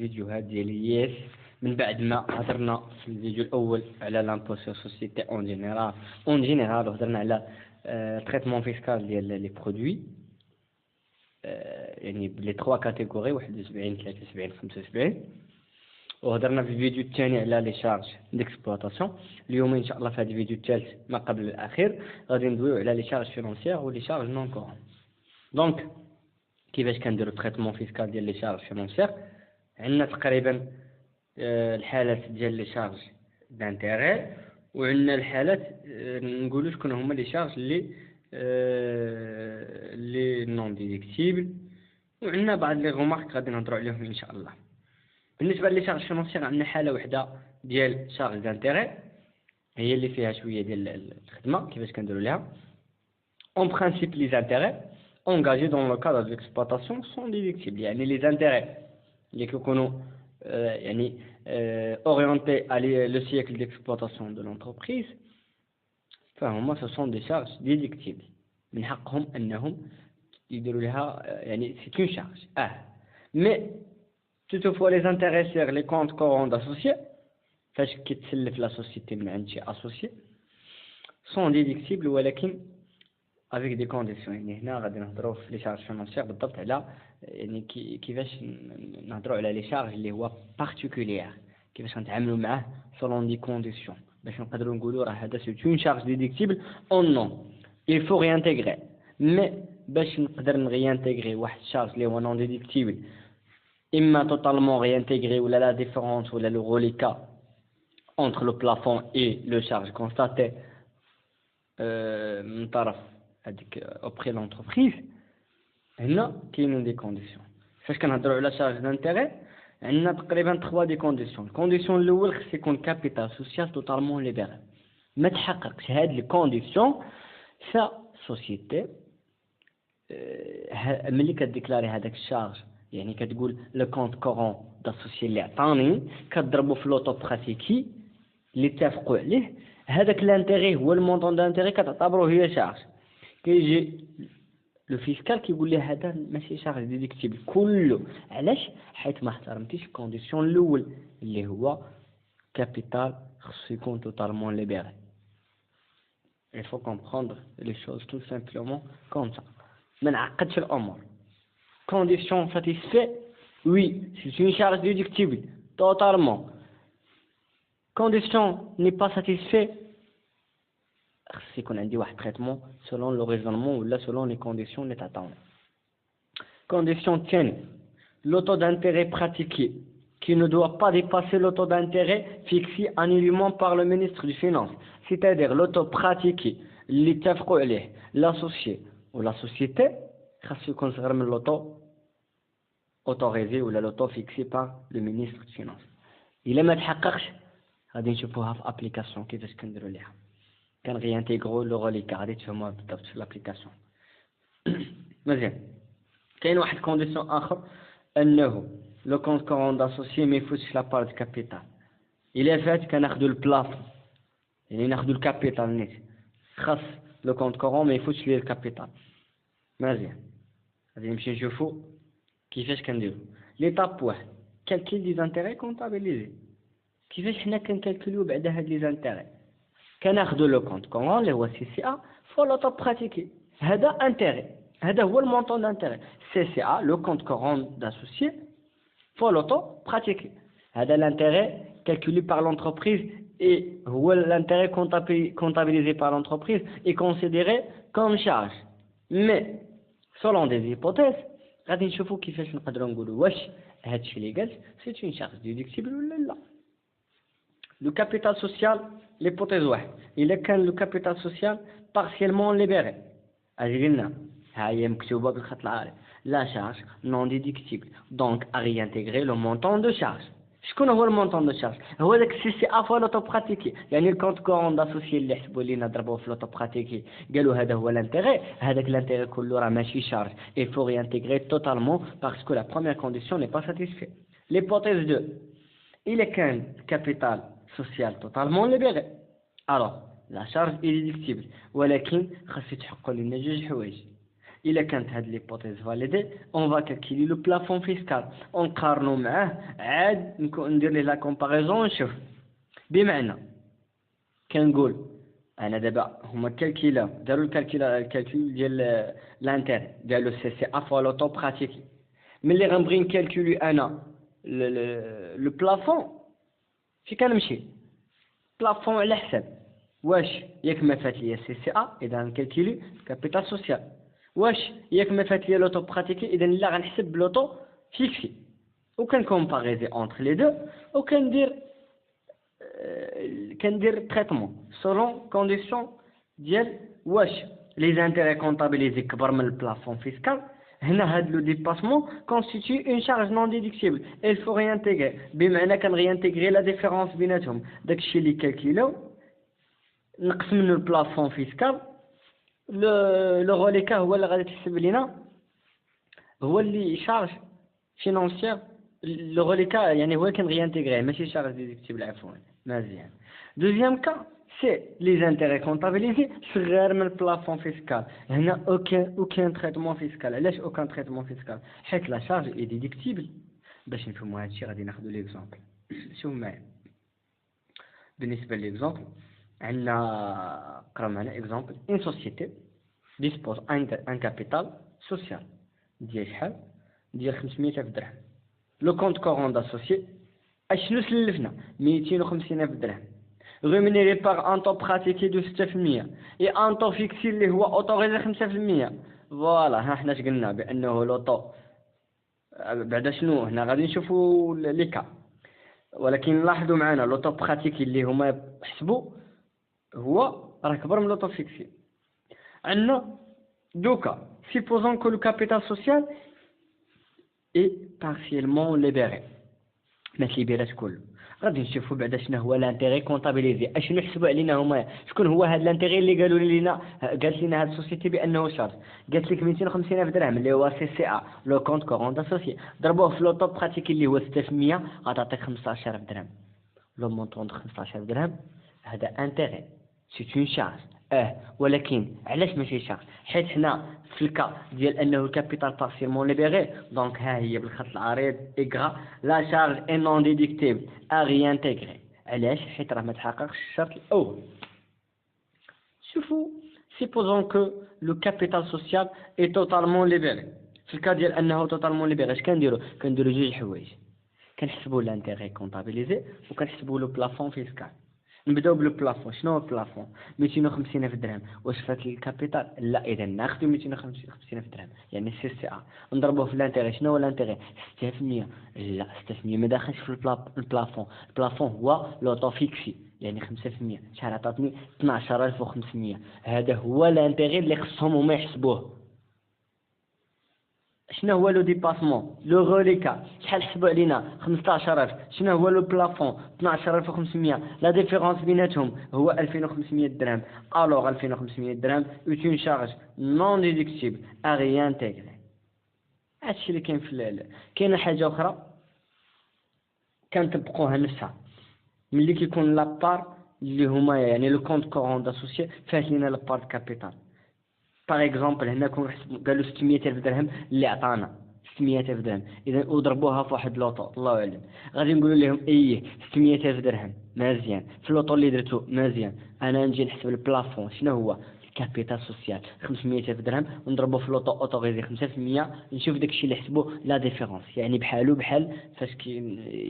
الفيديوهات ديال ياس من بعد ما هضرنا في الفيديو الاول على لامبو سور سوسيتي اون جينيرال وهضرنا على تريتمون فيسكال ديال لي برودوي يعني لي 3 كاتيجوري 71 73 75 وهضرنا في الفيديو الثاني على لي شارج ديكسبلوطاسيون. اليوم ان شاء الله في هذا الفيديو الثالث ما قبل الاخير غادي ندويو على لي شارج فينانسيير ولي شارج نون كورون. دونك كيفاش كنديرو تريتمون فيسكال ديال لي شارج فينانسيير؟ عندنا تقريبا الحالات ديال لي شارج دانتيري وعندنا الحالات نقولوا شكون هما لي شارج لي نون ديديكتيبل وعندنا بعض لي غومارك غادي نهضروا عليهم ان شاء الله. بالنسبه لي شارج فينانسيير عندنا حاله وحده ديال شارج دانتيري هي اللي فيها شويه ديال الخدمه. كيفاش كنديروا ليها؟ اون برينسيپ لي زانتيري engagés dans le cadre de l'exploitation sont déductibles. يعني les intérêts اللي كيكونوا يعني orientés à le cycle d'exploitation de l'entreprise فهما ce sont des charges déductibles. من حقهم انهم يديروا لها يعني c'est une charge. mais toutefois les intérêts sur les comptes courants d'associés فاش كيتسلف لا سوسيتي من عند شي associé sont déductibles ولكن avec des conditions. يعني هنا غادي نهضروا في لي شارج فينانسيير بالضبط على يعني كيفاش نهضروا على لي شارج اللي هو بارتيكولير كيفاش نتعاملوا معاه selon دي كونديسيون باش نقدروا نقولوا راه هذا سي اون شارج ديديكتيبل او نون il faut réintégrer. mais باش نقدر نغيانتيغري واحد الشارج اللي هو نون ديديكتيبل اما totalement réintégré ولا لا ديفيرونس ولا لو غوليكا entre le plafond et le charge constaté من طرف auprès de l'entreprise. هنا كاينين دي كونديسيون. فاش كنهضروا على شارج دانتيري عندنا تقريبا 3 دي كونديسيون. الكونديسيون الاول خص يكون كابيتال سوسيال توتالمون ليبرال. ما تحققش هاد لي كونديسيون سا سوسيتي ملي كديكلاري هذاك الشارج يعني كتقول لو كونت كورون داسوسيي اللي عطاني كتضربو في لوطو براتيكي اللي اتفقوا عليه هذاك لانتيغي هو المونطون دانتيغي كتعتبروه هي شارج. كيجي لو فيسكال كيقول لي هذا ماشي شارج ديديكتيبل كله. علاش؟ حيت ما احترمتيش الكونديسيون الاول اللي هو كابيتال خصو يكون توتالمون ليبرال. il faut comprendre les choses tout simplement comme ça. ما نعقدش الامور. condition satisfait oui c'est une charge déductible totalement. condition n'est pas satisfait خص يكون عندي واحد تريتمون selon le raisonnement ولا selon les conditions اللي تعطاونا. condition الثاني le taux d'intérêt pratiqué qui ne doit pas dépasser le taux d'intérêt fixé annuellement par le ministre des Finances, c'est-à-dire le taux pratiqué اللي اتفقوا عليه l'associé ou la société خص يكون صغير من le taux autorisé ولا le taux fixé par le ministre des Finances. إلا ما تحققش غادي نشوفوها في ابليكاسيون كيفاش كنديروا ليها. كنغيانتيغرو لو غوليكا غادي تفهموها بالضبط في لابليكاسيون. مزيان. كاين واحد كونديسيون اخر انه لو كونت كورون داسوسيي ما يفوتش لا بار دو كابيتال. الا فات كناخذوا البلافون يعني ناخذوا الكابيتال نيت خاص لو كونت كورون ما يفوتش ليه الكابيتال. مزيان. غادي نمشي نشوفوا كيفاش كنديروا ليطاب واحد كالكيل دي زانتيري كونطابيليزي. كيفاش حنا كنكالكوليو بعد هاد لي زانتيري؟ كناخذوا لو كونت كورون اللي هو سي سي ا فوا لو طو براتيكي. هذا انتيري هذا هو المونطون دانتيري سي سي ا لو كونت كورون داسوسيي فوا لو طو براتيكي. هذا l'intérêt calculé par l'entreprise et هو l'intérêt comptabilisé par l'entreprise est considéré comme charge. mais selon des hypothèses غادي نشوفوا كيفاش نقدروا نقولوا واش هادشي اللي قالت سي une charge déductible ولا لا. Le capital social, l'hypothèse واحد. إلا كان le capital social partiellement libéré. أجينا هاي مكتوبة بالخط العالي. La charge non déductible. Donc à réintégrer le montant de charge. شكون هو المونطون دو شارج؟ هو داك السي سي ا فوا لوطو براتيكي. يعني الكونت كورون داسوسيي اللي حسبوا لينا ضربوه في لوطو براتيكي قالوا هذا هو لانتيغي. هذاك لانتيغي كله راه ماشي شارج. Il faut réintégrer totalement parce que la première condition n'est pas satisfaite. L'hypothèse 2. Il est qu'un capital social totalement libéré. alors la charge est déductible ولكن خاص يتحققوا لنا جوج حوايج. إلا كانت هاد l'hypothèse validée on va calculer le plafond fiscal ونقارنو معاه عاد ندير ليه la comparaison ونشوف بمعنى كنقول انا دابا هما كالكيلا داروا الكالكول ديال لانتير ديال سي سي ا فوا لوطو براتيكي ملي غنبغي نكالكولي انا لو بلافون في كنمشي بلافون على حساب واش ياك ما فات ليا سي سي ا اذا نكالكولي كابيتال سوسيال واش ياك ما فات ليا لوطو براتيكي اذا لا غنحسب لوطو فيكسي وكنكومباريزي اونتر لي دو وكندير traitement selon condition ديال واش les intérêts comptabilisés كبر من le plafond fiscal هنا هاد le dépassement constitue une charge non déductible et il faut réintégrer بمعنى كان réintégrer la différence بيناتهم داكشي اللي كالكيلو نقص منه le plafond fiscal le reliquat هو اللي غادي تحسب لينا هو اللي charge financière le reliquat يعني هو كان réintégrer ماشي charge déductible عفوا مزيان. Deuxième cas, c'est les intérêts comptabilisés sur le plafond fiscal. Il n'y a aucun traitement fiscal. Laisse aucun traitement fiscal. La charge est déductible. باش نفهموا هادشي غادي ناخذوا l'exemple. شوف معايا. بالنسبة للإكزامبل عندنا قرا معنا exemple une société dispose un capital social ديال شحال؟ ديال 500,000 درهم. Le compte courant d'associé اشنو سلفنا 250,000 درهم rémunéré par un taux pratiqué de 6% et un taux fixé اللي هو اوتوريزي 5%. فوالا ها حنا قلنا بانه لوطو بعدا شنو هنا غادي نشوفوا لي كا ولكن لاحظوا معنا لوطو براتيكي اللي هما حسبوا هو راه كبر من لوطو فيكسي. عندنا دوكا supposons que le capital social est partiellement libéré ما تليبيرات كله غادي نشوفوا بعدا شنو هو لانتيغي كونطابيليزي اشنو يحسبوا علينا هما شكون هو هذا لانتيغي اللي قالوا لنا قالت لنا هاد السوسيتي بانه شارج قالت لك 250,000 درهم اللي هو سي سي ا لو كونت كورون داسوسي ضربوه في لوطو براتيكي اللي هو 6% غتعطيك 15,000 درهم لو مونطون د 15,000 درهم هذا انتيغي سي اون شارج ولكن علاش ماشي شارج حيت حنا في الكا ديال انه الكابيتال بارسيلمون ليبيغي دونك ها هي بالخط العريض اغرا لا شارج اي نون ديديكتيبل ا ريانتيغري علاش حيت راه ما تحققش الشرط الاول. شوفوا supposons que le capital social est totalement libéré في الكا ديال انه توتالمون ليبيغي اش كنديروا جوج حوايج كنحسبوا لانتيغي كونطابيليزي وكنحسبوا لو بلافون فيسكال. نبداو بالبلافون. شنو هو البلافون؟ 250,000 درهم. واش فات الكابيتال؟ لا اذا ناخذوا 250,000 درهم يعني سي سي ا نضربوه في الانتيغي. شنو هو الانتيغي؟ 6%. لا 6% ما داخلش في البلافون. البلافون هو لوطو فيكسي يعني 5%. شحال عطاتني؟ 12,500. هذا هو الانتيغي اللي خصهم هما يحسبوه. شنو هو لو ديباسمون؟ لو غوليكا شحال حسبوا علينا؟ 15,000. شنو هو لو بلافون؟ 12,500. لا ديفيرونس بيناتهم هو 2,500 درهم. الوغ 2,500 درهم اون شارج نون ديدكتيبل ا ريانتيغري. هادشي اللي كاين في كاينه حاجه اخرى كنطبقوها نفسها ملي كيكون لابار اللي هما يعني لو كونت كورون داسوسيي فات لينا لابار كابيتال. باغ اكزومبل هنا كون قالوا 600,000 درهم اللي عطانا 600,000 درهم اذا وضربوها في واحد لوطو الله اعلم غادي نقولوا لهم 600,000 درهم مزيان في اللوطو اللي درتو مزيان. انا نجي نحسب البلافون شنو هو الكابيتال سوسيال 500,000 درهم ونضربو في لوطو اوتوريزي 5% نشوف داكشي اللي حسبوه لا ديفيرونس يعني بحالو بحال فاش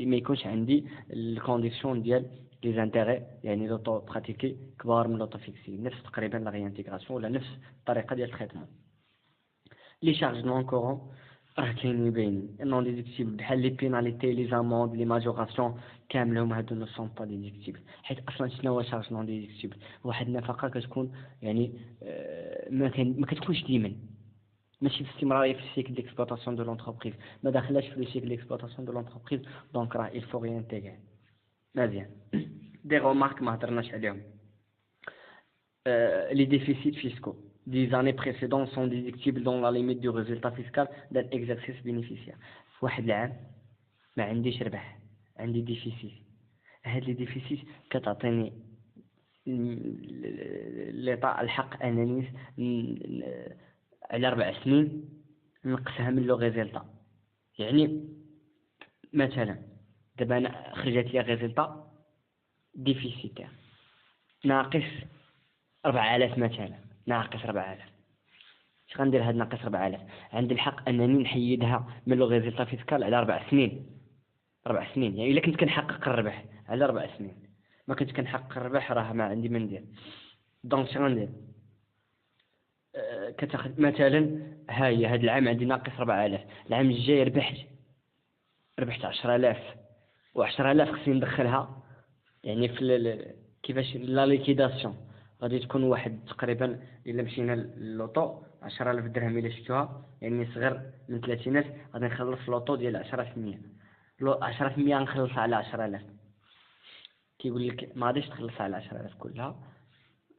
ما يكونش عندي الكونديسيون ديال les intérêts يعني لوطو براتيكي كبار من لوطو فيكسي نفس تقريبا لا ريانتيغراسيون ولا نفس الطريقه ديال التريتمون. لي شارج نون كورون راه كاينين باينين نون ديدكتيبل بحال لي بيناليتي لي زاموند لي ماجوراسيون كاملهم هادو نو سون با ديدكتيبل حيت اصلا شنو هو شارج نون ديدكتيبل؟ واحد النفقه كتكون يعني ما كتكونش ديما ماشي في استمراريه في السيكل ديكسبلوطاسيون دو لونتربريز ما داخلاش في السيكل ديكسبلوطاسيون دو لونتربريز دونك راه il faut réintégrer. مزيان. دي remarques ما هضرناش عليهم. Les déficits fiscaux des années précédentes sont déductibles dans la limite du résultat fiscal d'un exercice bénéficiaire. في واحد العام ما عنديش ربح عندي ديفيسيت. هاد لي ديفيسيت كتعطيني ليطا الحق انني على 4 سنين نقصها من لو ريزلتا. يعني مثلا دابا انا خرجت لي ريزلتا ديفيسيتير ناقص 4000 مثلا، ناقص 4000. اش غندير هاد ناقص 4000؟ عندي الحق انني نحيدها من لو ريزلتا فيسكال على 4 سنين. 4 سنين يعني الا كنت كنحقق الربح على 4 سنين، ما كنت كنحقق الربح راه ما عندي ما ندير. دونك اش غندير؟ كتاخذ مثلا هاهي هاد العام عندي ناقص 4000، العام الجاي ربحت 10000، و10000 خصني ندخلها يعني في كيفاش لا ليكيداسيون. غادي تكون واحد تقريبا الا مشينا للوطو 10000 درهم الا شفتوها يعني صغر من 30000، غادي نخلص لوطو ديال 10%. 10% نخلصها على 10000. كيقول لك ما غاديش تخلصها على 10000 كلها،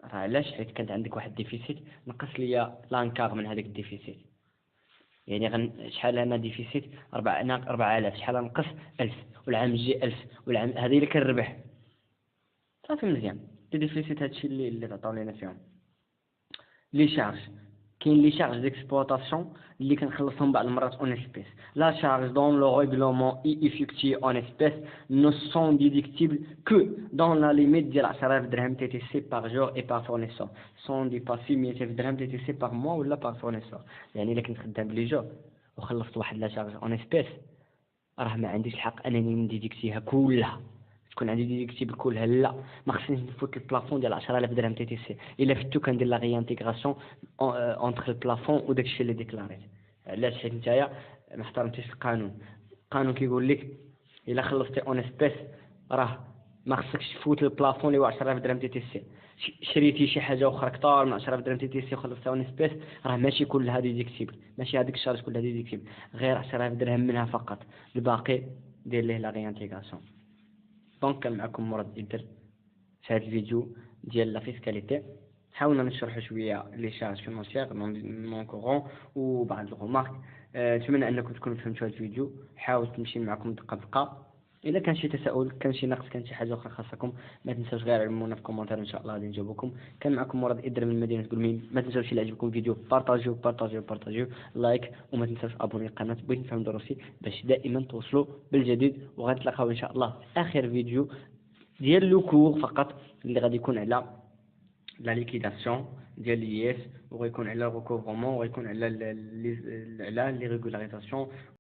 راه علاش؟ حيت كانت عندك واحد ديفيسيت، نقص ليا لانكار من هذاك الديفيسيت. يعني شحال انا ديفيسيت 4000، شحال نقص 1000، والعام الجاي 1000، والعام هذا الا كان ربح صافي مزيان. لي ديفيسيت هادشي اللي تعطاو لينا فيهم. لي شارج، كاين لي شارج ديكسبلوطاسيون اللي كنخلصهم بعض المرات اون اسبيس. لا شارج دون لو ريغلومون اي افيكتي اون اسبيس نو سون ديدكتيبل كو دون لا ليميت ديال 10000 درهم تي تي سي بار جور اي بار فورنيسور سون ديباسي 100000 درهم تي تي سي بار موا ولا بار فورنيسور. يعني الا كنت خدام بلي جور وخلصت واحد لا شارج اون اسبيس، راه ما عنديش الحق انني نديدكتيها كلها. تكون عندي ديدكتيبل كلها لا، ما خصنيش نفوت البلافون ديال 10000 درهم تي تي سي. الا فتو كندير لا ريانتيغراسيون اونتر البلافون وداك الشيء اللي ديكلاريت. علاش؟ حيت نتايا ما احترمتيش القانون. القانون كيقول لك الا خلصتي اون اسبيس راه ما خصكش تفوت البلافون اللي هو 10000 درهم تي تي سي. شريتي شي حاجه اخرى اكثر من 10000 درهم تي تي سي وخلصتها اون اسبيس، راه ماشي كلها ديدكتيبل، ماشي هذيك الشارج كلها ديدكتيبل، غير 10000 درهم منها فقط، الباقي دير ليه لا ريانتيغراسيون. دونك كان معكم مراد إدر في هذا الفيديو ديال لا فيسكاليتي. حاولنا نشرح شويه لي شارج فينونسيير نون كورون وبعض الغومارك. نتمنى انكم تكونوا فهمتوا هذا الفيديو. حاولت نمشي معكم دقه بدقه. الا كان شي تساؤل، كان شي نقص، كان شي حاجه اخرى خاصكم، ما تنساوش غير علمونا في كومونتير، ان شاء الله غادي نجاوبكم. كان معكم مراد إدر من مدينه قلميم. ما تنساوش الا عجبكم الفيديو بارطاجيو لايك، وما تنساوش ابوني القناه بغيت نفهم دروسي باش دائما توصلوا بالجديد. وغنتلاقاو ان شاء الله في اخر فيديو ديال لو كور فقط اللي غادي يكون على لا ليكيداسيون ديال ليس، وغيكون على الريكوفرمون، وغيكون على لي ريغولاريزاسيون